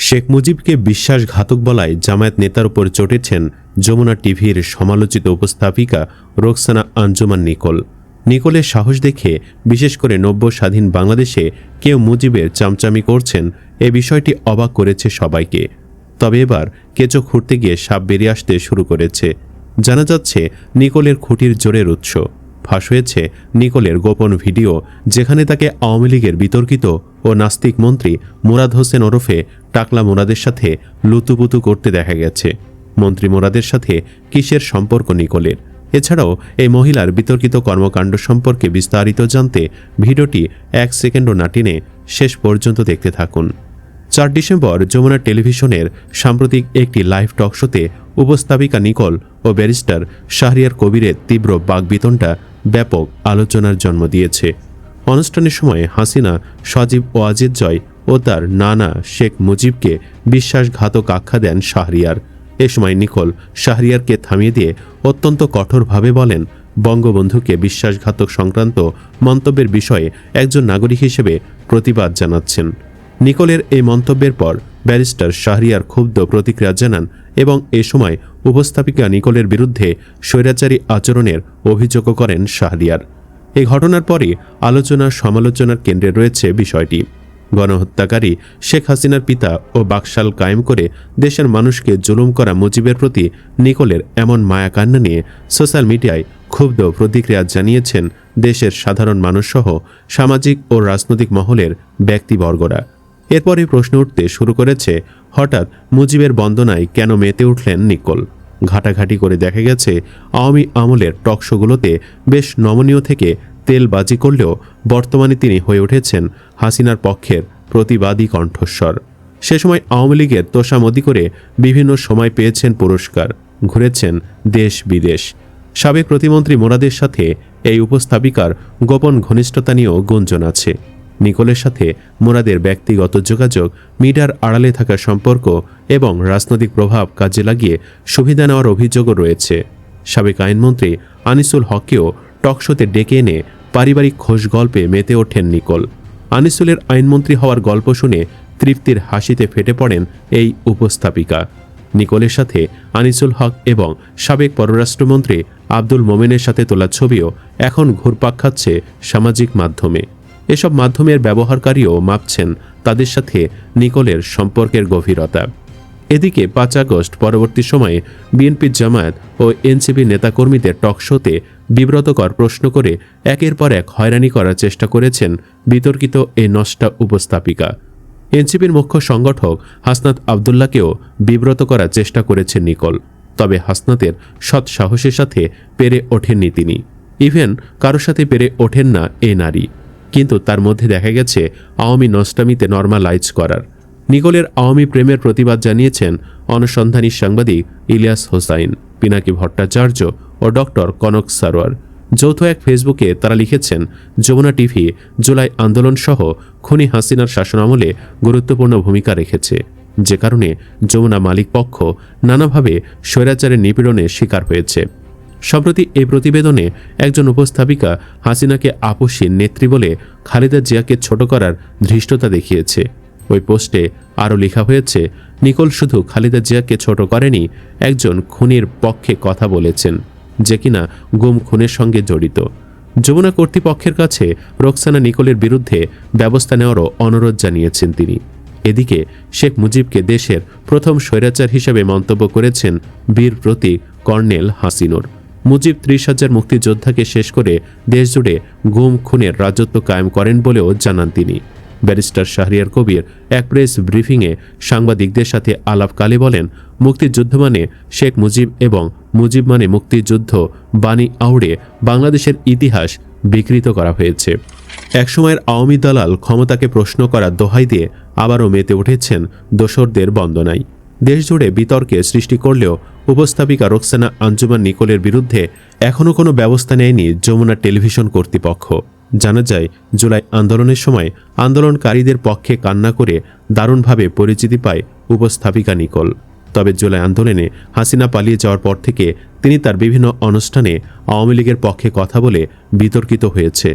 শেখ মুজিবকে বিশ্বাসঘাতক বলায় জামায়াত নেতার উপর চটেছেন যমুনা টিভির সমালোচিত উপস্থাপিকা রোকসানা আঞ্জুমান নিকোল। নিকোলের সাহস দেখে বিশেষ করে নব্য স্বাধীন বাংলাদেশে কেউ মুজিবের চামচামি করছেন, এ বিষয়টি অবাক করেছে সবাইকে। তবে এবার কেঁচো খুঁড়তে গিয়ে সাপ বেরিয়ে আসতে শুরু করেছে। জানা যাচ্ছে নিকোলের খুঁটির জোরের উৎস। ফাঁস হয়েছে নিকোলের গোপন ভিডিও, যেখানে তাকে আওয়ামী লীগের বিতর্কিত ও নাস্তিক মন্ত্রী মুরাদ হোসেন ওরফে টাকলা মুরাদের সাথে লুতুপুতু করতে দেখা গেছে। মন্ত্রী মুরাদের সাথে কিসের সম্পর্ক নিকোলের? এছাড়াও এই মহিলার বিতর্কিত কর্মকাণ্ড সম্পর্কে বিস্তারিত জানতে ভিডিওটি 1 সেকেন্ডও না টেনে শেষ পর্যন্ত দেখতে থাকুন। 4 ডিসেম্বর যমুনা টেলিভিশনের সাম্প্রতিক একটি লাইভ টক শোতে উপস্থাপিকা নিকোল ও ব্যারিস্টার শাহরিয়ার কবিরের তীব্র বাকবিতণ্ডা ব্যাপক আলোচনার জন্ম দিয়েছে। অনুষ্ঠানের সময় হাসিনা, সজীব ওয়াজেদ জয় ও তার নানা শেখ মুজিবকে বিশ্বাসঘাতক আখ্যা দেন শাহরিয়ার। এ সময় নিকোল শাহরিয়ারকে থামিয়ে দিয়ে অত্যন্ত কঠোরভাবে বলেন, বঙ্গবন্ধুকে বিশ্বাসঘাতক সংক্রান্ত মন্তব্যের বিষয়ে একজন নাগরিক হিসেবে প্রতিবাদ জানাচ্ছেন। নিকোলের এই মন্তব্যের পর ব্যারিস্টার শাহরিয়ার ক্ষুব্ধ প্রতিক্রিয়া জানান এবং এ সময় উপস্থাপিকা নিকোলের বিরুদ্ধে স্বৈরাচারী আচরণের অভিযোগও করেন শাহরিয়ার। এই ঘটনার পরই আলোচনা সমালোচনার কেন্দ্রে রয়েছে বিষয়টি। গণহত্যাকারী শেখ হাসিনার পিতা ও বাকশাল কায়েম করে দেশের মানুষকে জুলুম করা মুজিবের প্রতি নিকোলের এমন মায়াকান্না নিয়ে সোশ্যাল মিডিয়ায় ক্ষুব্ধ প্রতিক্রিয়া জানিয়েছেন দেশের সাধারণ মানুষসহ সামাজিক ও রাজনৈতিক মহলের ব্যক্তিবর্গরা। এরপরে প্রশ্ন উঠতে শুরু করেছে, হঠাৎ মুজিবের বন্দনায় কেন মেতে উঠলেন নিকোল? ঘাটাঘাটি করে দেখা গেছে আওয়ামী আমলের টকশোগুলোতে বেশ নমনীয় থেকে তেলবাজি করলেও বর্তমানে তিনি হয়ে উঠেছেন হাসিনার পক্ষের প্রতিবাদী কণ্ঠস্বর। সে সময় আওয়ামী লীগের তোষামদি করে বিভিন্ন সময় পেয়েছেন পুরস্কার, ঘুরেছেন দেশ বিদেশ। সাবেক প্রতিমন্ত্রী মুরাদের সাথে এই উপস্থাপিকার গোপন ঘনিষ্ঠতা নিয়েও গুঞ্জন আছে। নিকোলের সাথে মুরাদের ব্যক্তিগত যোগাযোগ, মিডিয়ার আড়ালে থাকা সম্পর্ক এবং রাজনৈতিক প্রভাব কাজে লাগিয়ে সুবিধা নেওয়ার অভিযোগও রয়েছে। সাবেক আইনমন্ত্রী আনিসুল হককেও টকশোতে ডেকে এনে পারিবারিক খোশ গল্পে মেতে ওঠেন নিকোল। আনিসুলের আইনমন্ত্রী হওয়ার গল্প শুনে তৃপ্তির হাসিতে ফেটে পড়েন এই উপস্থাপিকা। নিকোলের সাথে আনিসুল হক এবং সাবেক পররাষ্ট্রমন্ত্রী আব্দুল মোমেনের সাথে তোলা ছবিও এখন ঘুরপাক খাচ্ছে সামাজিক মাধ্যমে। এসব মাধ্যমের ব্যবহারকারীও মাপছেন তাদের সাথে নিকোলের সম্পর্কের গভীরতা। এদিকে 5 আগস্ট পরবর্তী সময়ে বিএনপি, জামায়াত ও এনসিপি নেতাকর্মীদের টকশোতে বিব্রতকর প্রশ্ন করে একের পর এক হয়রানি করার চেষ্টা করেছেন বিতর্কিত এই নষ্টা উপস্থাপিকা। এনসিপির মুখ্য সংগঠক হাসনাত আবদুল্লাহকেও বিব্রত করার চেষ্টা করেছেন নিকোল। তবে হাসনাতের সৎ সাহসের সাথে পেরে ওঠেননি তিনি। ইভেন কারোর সাথে পেরে ওঠেন না এই নারী, কিন্তু তার মধ্যে দেখা গেছে আওয়ামী নষ্টামিতে নর্মালাইজ করার। নিকোলের আওয়ামী প্রেমের প্রতিবাদ জানিয়েছেন অনুসন্ধানী সাংবাদিক ইলিয়াস হোসাইন, পিনাকি ভট্টাচার্য ও ডক্টর কনক সারোয়ার। যৌথ এক ফেসবুকে তারা লিখেছেন, যমুনা টিভি জুলাই আন্দোলন সহ খুনি হাসিনার শাসনামলে গুরুত্বপূর্ণ ভূমিকা রেখেছে, যে কারণে যমুনা মালিক পক্ষ নানাভাবে স্বৈরাচারের নিপীড়নের শিকার হয়েছে। সম্প্রতি এই প্রতিবেদনে একজন উপস্থাপিকা হাসিনাকে আপসী নেত্রী বলে খালেদা জিয়াকে ছোট করার ধৃষ্টতা দেখিয়েছে। ওই পোস্টে আরও লেখা হয়েছে, নিকোল শুধু খালেদা জিয়াকে ছোট করেনি, একজন খুনির পক্ষে কথা বলেছেন, যে কিনা গুম খুনের সঙ্গে জড়িত। যমুনা কর্তৃপক্ষের কাছে রোকসানা নিকোলের বিরুদ্ধে ব্যবস্থা নেওয়ারও অনুরোধ জানিয়েছেন তিনি। এদিকে শেখ মুজিবকে দেশের প্রথম স্বৈরাচার হিসেবে মন্তব্য করেছেন বীর প্রতীক কর্নেল হাসিনুর। মুজিব 30,000 মুক্তিযোদ্ধাকে শেষ করে দেশজুড়ে গুম খুনের রাজত্ব কায়েম করেন বলেও জানান তিনি। ব্যারিস্টার শাহরিয়ার কবির এক প্রেস ব্রিফিংয়ে সাংবাদিকদের সাথে আলাপকালে বলেন, মুক্তিযুদ্ধ মানে শেখ মুজিব এবং মুজিব মানে মুক্তিযুদ্ধ বাণী আউড়ে বাংলাদেশের ইতিহাস বিকৃত করা হয়েছে। একসময়ের আওয়ামী দালাল ক্ষমতাকে প্রশ্ন করার দোহাই দিয়ে আবারও মেতে উঠেছেন দোসরদের বন্দনায়। দেশজুড়ে বিতর্কে সৃষ্টি করলেও উপস্থাপিকা রোকসানা আঞ্জুমান নিকোলের বিরুদ্ধে এখনও কোনো ব্যবস্থা নেয়নি যমুনা টেলিভিশন কর্তৃপক্ষ। জানা যায়, জুলাই আন্দোলনের সময় আন্দোলনকারীদের পক্ষে কান্না করে দারুণভাবে পরিচিতি পায় উপস্থাপিকা নিকোল। তবে জুলাই আন্দোলনে হাসিনা পালিয়ে যাওয়ার পর থেকে তিনি তার বিভিন্ন অনুষ্ঠানে আওয়ামী লীগের পক্ষে কথা বলে বিতর্কিত হয়েছে।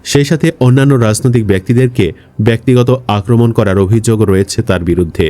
সেই সাথে অন্যান্য রাজনৈতিক ব্যক্তিদেরকে ব্যক্তিগত আক্রমণ করার অভিযোগ রয়েছে তার বিরুদ্ধে।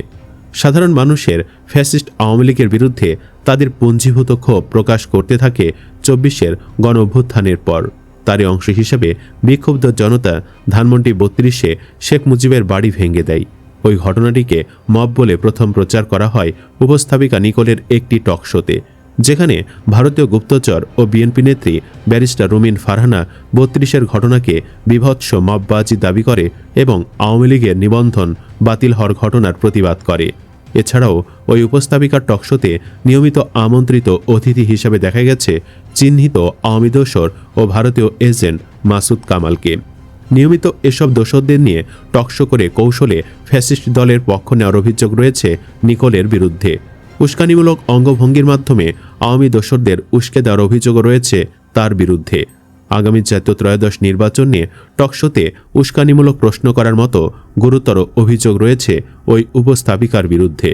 সাধারণ মানুষের ফ্যাসিস্ট আওয়ামী লীগের বিরুদ্ধে তাদের পুঞ্জীভূত ক্ষোভ প্রকাশ করতে থাকে ২৪-এর গণ অভ্যুত্থানের পর। তারই অংশ হিসেবে বিক্ষুব্ধ জনতা ধানমন্ডি ৩২-এ শেখ মুজিবের বাড়ি ভেঙে দেয়। ওই ঘটনাটিকে মব বলে প্রথম প্রচার করা হয় উপস্থাপিকা নিকোলের একটি টক শোতে, যেখানে ভারতীয় গুপ্তচর ও বিএনপি নেত্রী ব্যারিস্টার রুমিন ফারহানা ৩২-এর ঘটনাকে বিভৎস মববাজি দাবি করে এবং আওয়ামী লীগের নিবন্ধন বাতিল হওয়ার ঘটনার প্রতিবাদ করে। এছাড়াও ওই উপস্থাপিকার টকশোতে নিয়মিত আমন্ত্রিত অতিথি হিসেবে দেখা গেছে চিহ্নিত আওয়ামী দোসর ও ভারতীয় এজেন্ট মাসুদ কামালকে। নিয়মিত এসব দোসরদের নিয়ে টকশো করে কৌশলে ফ্যাসিস্ট দলের পক্ষ নেওয়ার অভিযোগ রয়েছে নিকোলের বিরুদ্ধে। উস্কানিমূলক অঙ্গভঙ্গির মাধ্যমে আওয়ামী দোসরদের উস্কে দেওয়ার অভিযোগও রয়েছে তার বিরুদ্ধে। আগামী জাতীয় ত্রয়োদশ নির্বাচন নিয়ে টকশোতে উস্কানিমূলক প্রশ্ন করার মতো গুরুতর অভিযোগ রয়েছে ওই উপস্থাপিকার বিরুদ্ধে।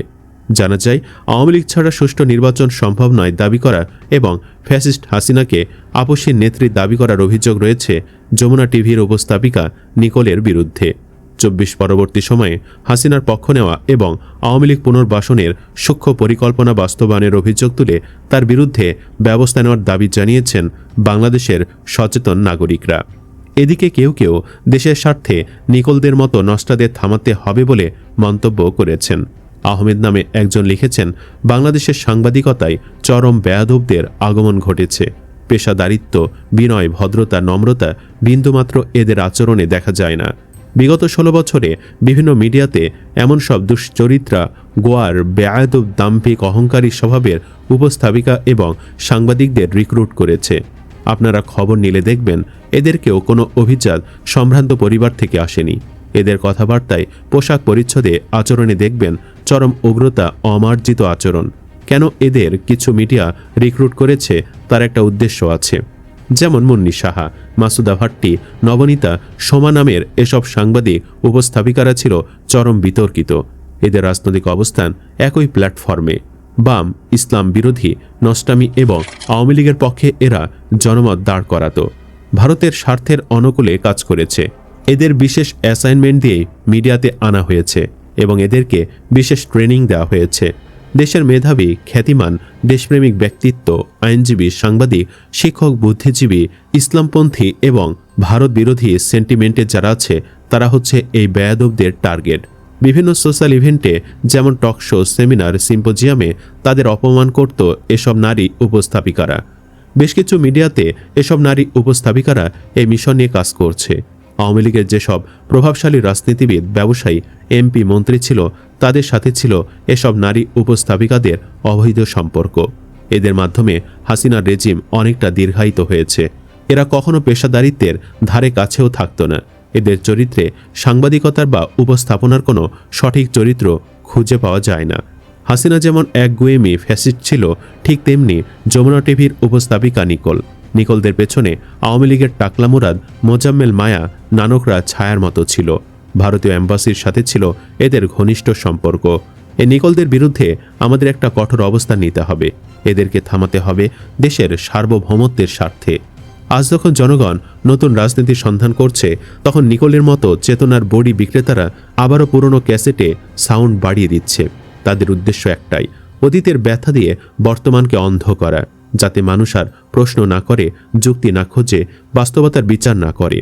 জানা যায়, আওয়ামী লীগ ছাড়া সুষ্ঠু নির্বাচন সম্ভব নয় দাবি করা এবং ফ্যাসিস্ট হাসিনাকে আপসীর নেত্রী দাবি করার অভিযোগ রয়েছে যমুনা টিভির উপস্থাপিকা নিকোলের বিরুদ্ধে। ২৪ পরবর্তী সময়ে হাসিনার পক্ষ নেওয়া এবং আওয়ামী লীগ পুনর্বাসনের সূক্ষ্ম পরিকল্পনা বাস্তবায়নের অভিযোগ তুলে তার বিরুদ্ধে ব্যবস্থা নেওয়ার দাবি জানিয়েছেন বাংলাদেশের সচেতন নাগরিকরা। এদিকে কেউ কেউ দেশের স্বার্থে নিকোলদের মতো নষ্টাদের থামাতে হবে বলে মন্তব্য করেছেন। আহমেদ নামে একজন লিখেছেন, বাংলাদেশের সাংবাদিকতায় চরম বেয়াদবদের আগমন ঘটেছে। পেশাদারিত্ব, বিনয়, ভদ্রতা, নম্রতা বিন্দুমাত্র এদের আচরণে দেখা যায় না। বিগত ১৬ বছরে বিভিন্ন মিডিয়াতে এমন সব দুশ্চরিত্রা, গোয়ার বেয়াদব, দাম্ভিক, অহংকারী স্বভাবের উপস্থাপিকা এবং সাংবাদিকদের রিক্রুট করেছে। আপনারা খবর নিলে দেখবেন এদেরকেও কোনো অভিজাত সম্ভ্রান্ত পরিবার থেকে আসেনি। এদের কথাবার্তায়, পোশাক পরিচ্ছদে, আচরণে দেখবেন চরম উগ্রতা, অমার্জিত আচরণ। কেন এদের কিছু মিডিয়া রিক্রুট করেছে তার একটা উদ্দেশ্য আছে। যেমন মুন্নি সাহা, মাসুদা ভাট্টি, নবনীতা, সোমা নামের এসব সাংবাদিক উপস্থাপিকারা ছিল চরম বিতর্কিত। এদের রাজনৈতিক অবস্থান একই প্ল্যাটফর্মে। বাম, ইসলাম বিরোধী, নষ্টামি এবং আওয়ামী লীগের পক্ষে এরা জনমত দাঁড় করাতো। ভারতের স্বার্থের অনুকূলে কাজ করেছে। এদের বিশেষ অ্যাসাইনমেন্ট দিয়ে মিডিয়াতে আনা হয়েছে এবং এদেরকে বিশেষ ট্রেনিং দেওয়া হয়েছে। দেশের মেধাবী, খ্যাতিমান, দেশপ্রেমিক ব্যক্তিত্ব, আইনজীবী, সাংবাদিক, শিক্ষক, বুদ্ধিজীবী, ইসলামপন্থী এবং ভারত বিরোধী সেন্টিমেন্টে যারা আছে তারা হচ্ছে এই বেয়াদবদের টার্গেট। বিভিন্ন সোশ্যাল ইভেন্টে যেমন টক শো, সেমিনার, সিম্পোজিয়ামে তাদের অপমান করত এসব নারী উপস্থাপিকারা। বেশ কিছু মিডিয়াতে এসব নারী উপস্থাপিকারা এই মিশন নিয়ে কাজ করছে। আওয়ামী লীগের যেসব প্রভাবশালী রাজনীতিবিদ, ব্যবসায়ী, এমপি, মন্ত্রী ছিল তাদের সাথে ছিল এসব নারী উপস্থাপিকাদের অবৈধ সম্পর্ক। এদের মাধ্যমে হাসিনার রেজিম অনেকটা দীর্ঘায়িত হয়েছে। এরা কখনো পেশাদারিত্বের ধারে কাছেও থাকত না। এদের চরিত্রে সাংবাদিকতার বা উপস্থাপনার কোনো সঠিক চরিত্র খুঁজে পাওয়া যায় না। হাসিনা যেমন একগুঁয়েমি ফ্যাসিস্ট ছিল, ঠিক তেমনি যমুনা টিভির উপস্থাপিকা নিকোলদের পেছনে আওয়ামী লীগের টাকলা মুরাদ, মোজাম্মেল মায়া, নানকরা ছায়ার মতো ছিল। ভারতীয় এম্বাসির সাথে ছিল এদের ঘনিষ্ঠ সম্পর্ক। এই নিকোলদের বিরুদ্ধে আমাদের একটা কঠোর অবস্থান নিতে হবে। এদেরকে থামাতে হবে দেশের সার্বভৌমত্বের স্বার্থে। আজ যখন জনগণ নতুন রাজনীতির সন্ধান করছে, তখন নিকোলের মতো চেতনার বড়ি বিক্রেতারা আবারও পুরনো ক্যাসেটে সাউন্ড বাড়িয়ে দিচ্ছে। তাদের উদ্দেশ্য একটাই, অতীতের ব্যথা দিয়ে বর্তমানকে অন্ধ করা, যাতে মানুষ আর প্রশ্ন না করে, যুক্তি না খোঁজে, বাস্তবতার বিচার না করে।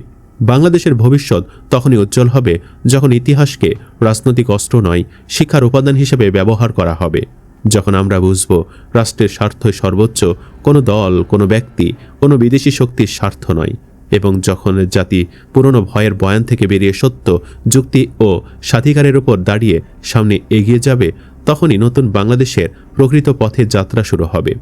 বাংলাদেশের ভবিষ্যৎ তখনই উজ্জ্বল হবে যখন ইতিহাসকে রাজনৈতিক অস্ত্র নয়, শিক্ষার উপাদান হিসেবে ব্যবহার করা হবে। যখন আমরা বুঝব রাষ্ট্রের স্বার্থই সর্বোচ্চ, কোনো দল, কোনো ব্যক্তি, কোনো বিদেশি শক্তির স্বার্থ নয়, এবং যখন জাতি পুরনো ভয়ের বয়ান থেকে বেরিয়ে সত্য, যুক্তি ও স্বাধিকারের উপর দাঁড়িয়ে সামনে এগিয়ে যাবে, তখনই নতুন বাংলাদেশের প্রকৃত পথে যাত্রা শুরু হবে।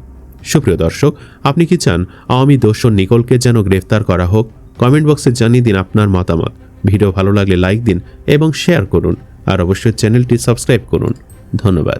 সুপ্রিয় দর্শক, আপনি কি চান আওয়ামী দোসর নিকোলকে যেন গ্রেফতার করা হোক? কমেন্ট বক্সে জানিয়ে দিন আপনার মতামত। ভিডিও ভালো লাগলে লাইক দিন এবং শেয়ার করুন, আর অবশ্যই চ্যানেলটি সাবস্ক্রাইব করুন। ধন্যবাদ।